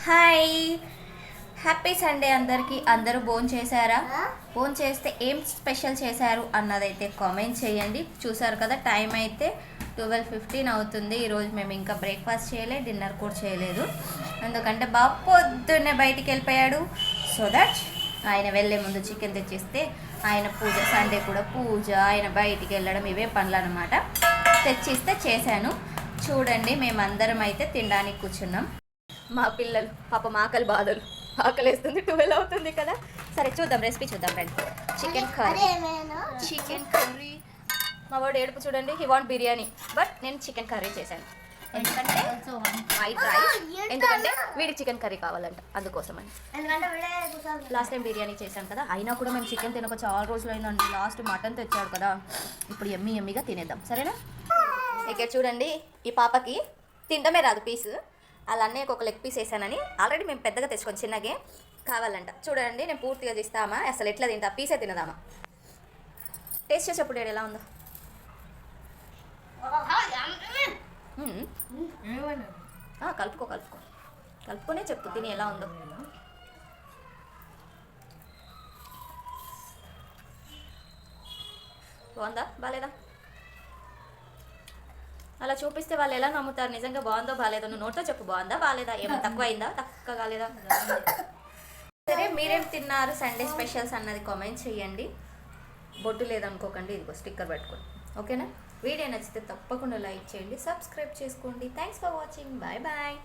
Hi, happy Sunday అందరికీ. అందరూ భోజనం చేశారా? భోజనం చేస్తే ఏం స్పెషల్ చేశారు అన్నదైతే కామెంట్ చేయండి. చూసారు కదా, టైం అయితే 12:15 అవుతుంది. ఈరోజు మేము ఇంకా బ్రేక్ఫాస్ట్ చేయలేదు, డిన్నర్ కూడా చేయలేదు. ఎందుకంటే బాబు పొద్దున్నే బయటికి వెళ్ళిపోయాడు. సో దట్ ఆయన వెళ్ళే ముందు చికెన్ తెచ్చిస్తే ఆయన పూజ, సండే కూడా పూజ, ఆయన బయటికి వెళ్ళడం, ఇవే పనులు అనమాట. తెచ్చిస్తే చేశాను. చూడండి, మేమందరం అయితే తినడానికి కూర్చున్నాం. మా పిల్లలు పాపం ఆకలి బాధలు, ఆకలి వేస్తుంది, 12 అవుతుంది కదా. సరే చూద్దాం, రెసిపీ చూద్దాం రండి. Chicken curry. మా వాడు ఏడుపు చూడండి, హీ వాంట్ బిర్యానీ, బట్ నేను చికెన్ కర్రీ చేశాను. ఎందుకంటే వైట్ రైస్, ఎందుకంటే వీడికి చికెన్ కర్రీ కావాలంట, అందుకోసమని. లాస్ట్ టైం బిర్యానీ చేశాను కదా, అయినా కూడా మేము చికెన్ తినక చాలా రోజులు అయిందండి. లాస్ట్ మటన్ తెచ్చాడు కదా, ఇప్పుడు ఎమ్మిగా తినేద్దాం, సరేనా? ఇక్కడ చూడండి, ఈ పాపకి తినడమే రాదు పీసు. అలా అన్నీ ఒక లెగ్ పీస్ వేసానని ఆల్రెడీ మేము పెద్దగా తెచ్చుకొని చిన్నగే కావాలంట. చూడండి, నేను పూర్తిగా తీస్తామా, అసలు ఎట్లా తింటా, పీసే తినదామా. టేస్ట్ చేసేప్పుడు ఎలా ఉందో కలుపుకొనే చెప్పు, తిని ఎలా ఉందో. బాగుందా బాగాలేదా? అలా చూపిస్తే వాళ్ళు ఎలా నమ్ముతారు నిజంగా బాగుందో బాగాలేదో? నువ్వు నోట్తో చెప్పు, బాగుందా బాగాలేదా, ఏమో తక్కువ అయిందా, తక్కువ కాలేదా? సరే, మీరేం తిన్నారు సండే స్పెషల్స్ అన్నది కామెంట్ చేయండి. బొట్టు లేదనుకోకండి, ఇదిగో స్టిక్కర్ పెట్టుకోండి, ఓకేనా? వీడియో నచ్చితే తప్పకుండా లైక్ చేయండి, సబ్స్క్రైబ్ చేసుకోండి. Thanks for watching, bye bye.